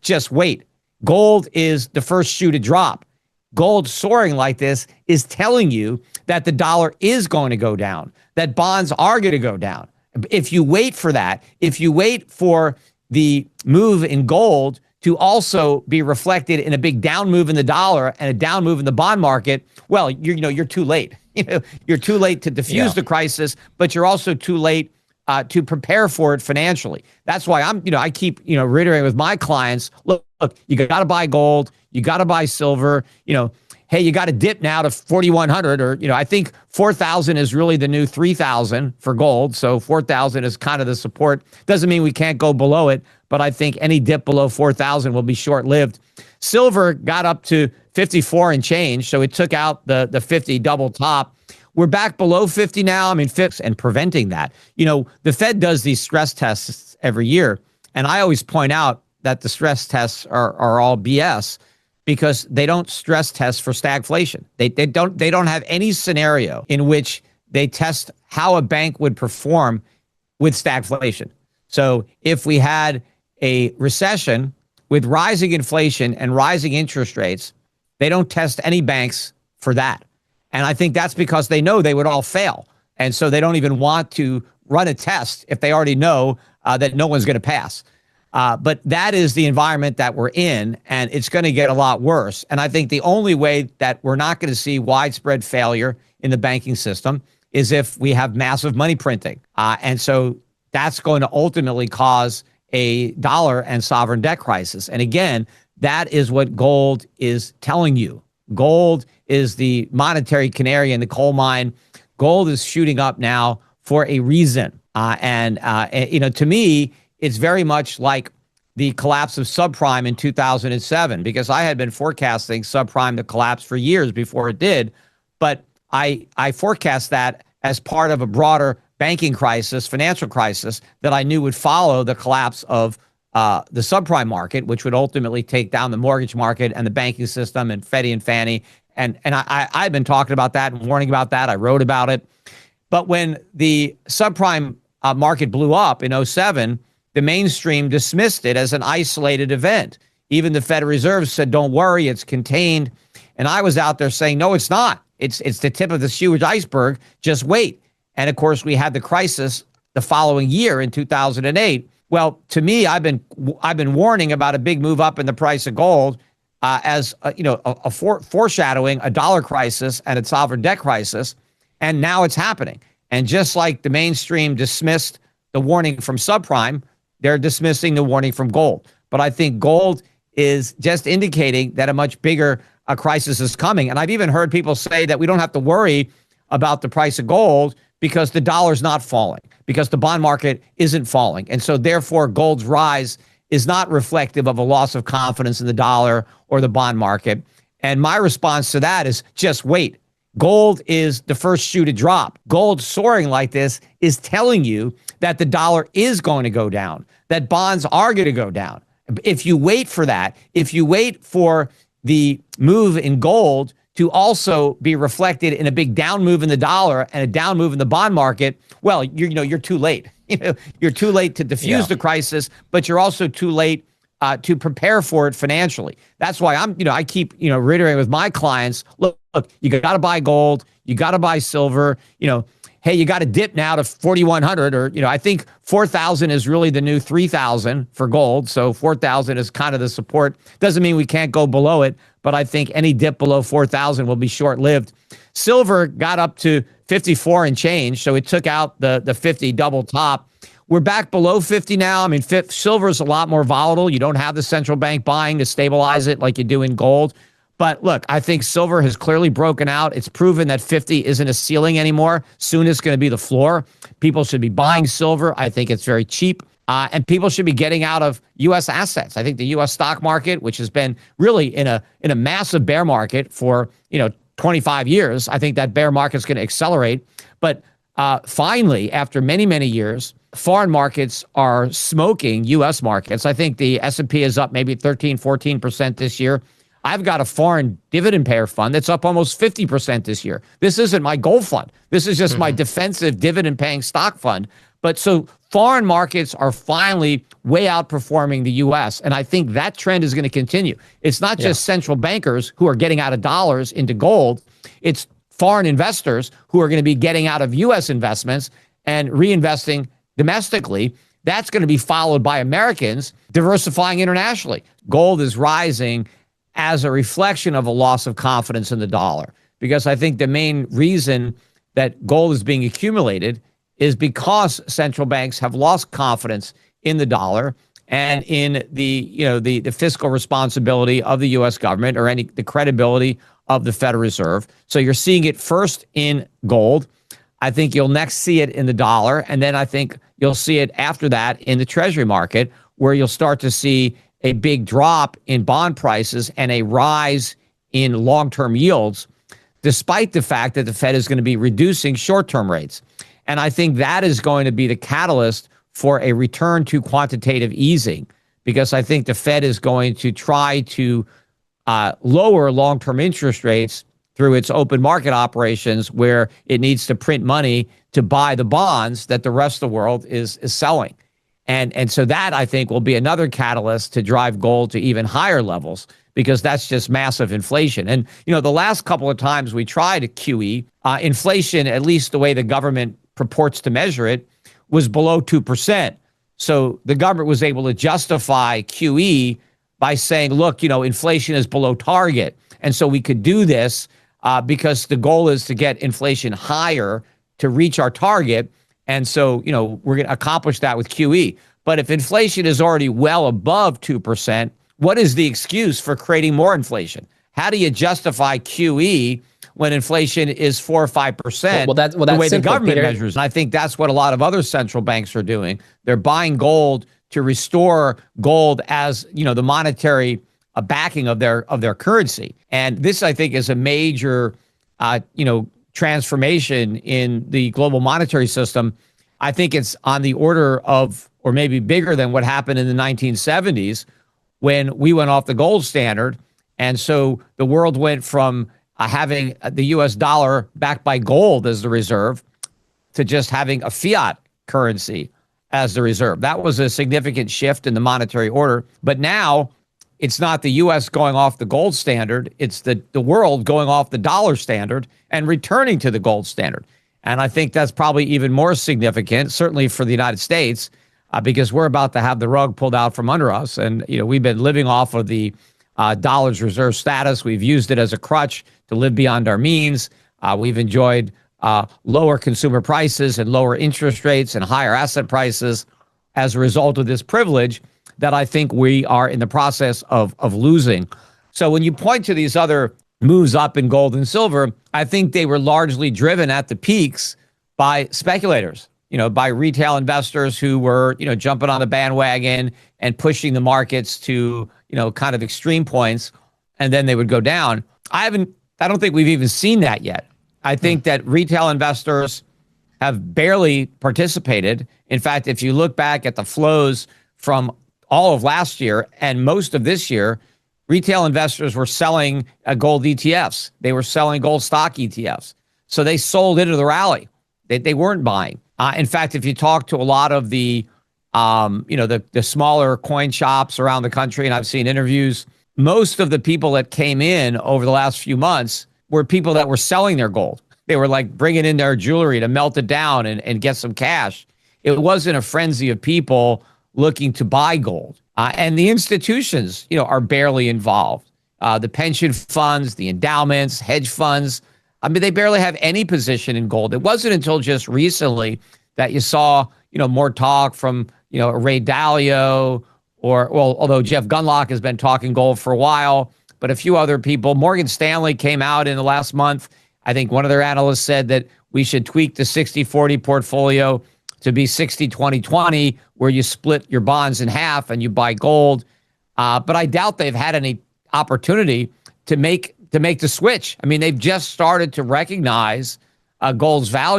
just wait. Gold is the first shoe to drop. Gold soaring like this is telling you that the dollar is going to go down, that bonds are going to go down. If you wait for that, if you wait for the move in gold to also be reflected in a big down move in the dollar and a down move in the bond market, well, you're too late. You're too late to diffuse the crisis, but you're also too late to prepare for it financially. That's why I keep, reiterating with my clients, look, you got to buy gold, you got to buy silver, hey, you got to dip now to 4,100, or, I think 4,000 is really the new 3,000 for gold. So 4,000 is kind of the support. Doesn't mean we can't go below it, but I think any dip below 4,000 will be short-lived. Silver got up to 54 and change, so it took out the 50 double top. We're back below 50 now. And preventing that. The Fed does these stress tests every year, and I always point out that the stress tests are all BS, because they don't stress test for stagflation. They don't have any scenario in which they test how a bank would perform with stagflation. So if we had a recession with rising inflation and rising interest rates, they don't test any banks for that. And I think that's because they know they would all fail. And so they don't even want to run a test if they already know that no one's going to pass. But that is the environment that we're in, and it's going to get a lot worse. And I think the only way that we're not going to see widespread failure in the banking system is if we have massive money printing. And so that's going to ultimately cause a dollar and sovereign debt crisis. And again, that is what gold is telling you. Gold is the monetary canary in the coal mine. Gold is shooting up now for a reason. To me, it's very much like the collapse of subprime in 2007, because I had been forecasting subprime to collapse for years before it did. But I forecast that as part of a broader banking crisis, financial crisis, that I knew would follow the collapse of the subprime market, which would ultimately take down the mortgage market and the banking system and Freddie and Fannie. And I've been talking about that and warning about that. I wrote about it. But when the subprime market blew up in 2007, the mainstream dismissed it as an isolated event. Even the Federal Reserve said, don't worry, it's contained. And I was out there saying, no, it's not. It's the tip of this huge iceberg. Just wait. And of course, we had the crisis the following year in 2008. Well, to me, I've been warning about a big move up in the price of gold as foreshadowing a dollar crisis and a sovereign debt crisis. And now it's happening. And just like the mainstream dismissed the warning from subprime, they're dismissing the warning from gold. But I think gold is just indicating that a much bigger crisis is coming. And I've even heard people say that we don't have to worry about the price of gold because the dollar's not falling, because the bond market isn't falling. And so therefore, gold's rise is not reflective of a loss of confidence in the dollar or the bond market. And my response to that is just wait. Gold is the first shoe to drop. Gold soaring like this is telling you that the dollar is going to go down, that bonds are going to go down. If you wait for that, if you wait for the move in gold to also be reflected in a big down move in the dollar and a down move in the bond market, well, you're too late. You're too late to diffuse the crisis, but you're also too late to prepare for it financially. That's why I keep, reiterating with my clients, look, you got to buy gold, you got to buy silver, hey, you got to dip now to 4,100, or, I think 4,000 is really the new 3,000 for gold. So 4,000 is kind of the support. Doesn't mean we can't go below it, but I think any dip below 4,000 will be short-lived. Silver got up to 54 and change, so it took out the 50 double top. We're back below 50 now. Silver is a lot more volatile. You don't have the central bank buying to stabilize it like you do in gold. But look, I think silver has clearly broken out. It's proven that 50 isn't a ceiling anymore. Soon it's going to be the floor. People should be buying silver. I think it's very cheap. And people should be getting out of U.S. assets. I think the U.S. stock market, which has been really in a massive bear market for 25 years, I think that bear market is going to accelerate. But finally, after many, many years, foreign markets are smoking U.S. markets. I think the S&P is up maybe 13, 14% this year. I've got a foreign dividend payer fund that's up almost 50% this year. This isn't my gold fund. This is just my defensive dividend paying stock fund. But so foreign markets are finally way outperforming the U.S. And I think that trend is going to continue. It's not just central bankers who are getting out of dollars into gold. It's foreign investors who are going to be getting out of U.S. investments and reinvesting domestically. That's going to be followed by Americans diversifying internationally. Gold is rising as a reflection of a loss of confidence in the dollar, because I think the main reason that gold is being accumulated is because central banks have lost confidence in the dollar and in the fiscal responsibility of the U.S. government or the credibility of the Federal Reserve. So you're seeing it first in gold. I think you'll next see it in the dollar, and then I think you'll see it after that in the Treasury market, where you'll start to see a big drop in bond prices and a rise in long-term yields, despite the fact that the Fed is going to be reducing short-term rates. And I think that is going to be the catalyst for a return to quantitative easing, because I think the Fed is going to try to lower long-term interest rates through its open market operations, where it needs to print money to buy the bonds that the rest of the world is selling. And so that, I think, will be another catalyst to drive gold to even higher levels, because that's just massive inflation. And, the last couple of times we tried a QE, inflation, at least the way the government purports to measure it, was below 2%. So the government was able to justify QE by saying, look, inflation is below target. And so we could do this because the goal is to get inflation higher to reach our target. And so, we're going to accomplish that with QE. But if inflation is already well above 2%, what is the excuse for creating more inflation? How do you justify QE when inflation is 4 or 5%? That's the way simple, the government Peter. Measures. And I think that's what a lot of other central banks are doing. They're buying gold to restore gold as, the monetary backing of their currency. And this, I think, is a major, transformation in the global monetary system. I think it's on the order of, or maybe bigger than what happened in the 1970s when we went off the gold standard. And so the world went from having the US dollar backed by gold as the reserve to just having a fiat currency as the reserve. That was a significant shift in the monetary order. But now it's not the U.S. going off the gold standard. It's the world going off the dollar standard and returning to the gold standard. And I think that's probably even more significant, certainly for the United States, because we're about to have the rug pulled out from under us. And, we've been living off of the dollar's reserve status. We've used it as a crutch to live beyond our means. We've enjoyed lower consumer prices and lower interest rates and higher asset prices as a result of this privilege that I think we are in the process of losing. So when you point to these other moves up in gold and silver, I think they were largely driven at the peaks by speculators, by retail investors who were, jumping on the bandwagon and pushing the markets to, kind of extreme points, and then they would go down. I don't think we've even seen that yet. I think that retail investors have barely participated. In fact, if you look back at the flows from all of last year and most of this year, retail investors were selling gold ETFs. They were selling gold stock ETFs. So they sold into the rally. They weren't buying. In fact, if you talk to a lot of the smaller coin shops around the country, and I've seen interviews, most of the people that came in over the last few months were people that were selling their gold. They were like bringing in their jewelry to melt it down and get some cash. It wasn't a frenzy of people looking to buy gold. And the institutions, are barely involved. The pension funds, the endowments, hedge funds, they barely have any position in gold. It wasn't until just recently that you saw, more talk from, Ray Dalio although Jeff Gundlach has been talking gold for a while, but a few other people. Morgan Stanley came out in the last month. I think one of their analysts said that we should tweak the 60-40 portfolio to be 60-20-20, where you split your bonds in half and you buy gold. But I doubt they've had any opportunity to make the switch. They've just started to recognize gold's value.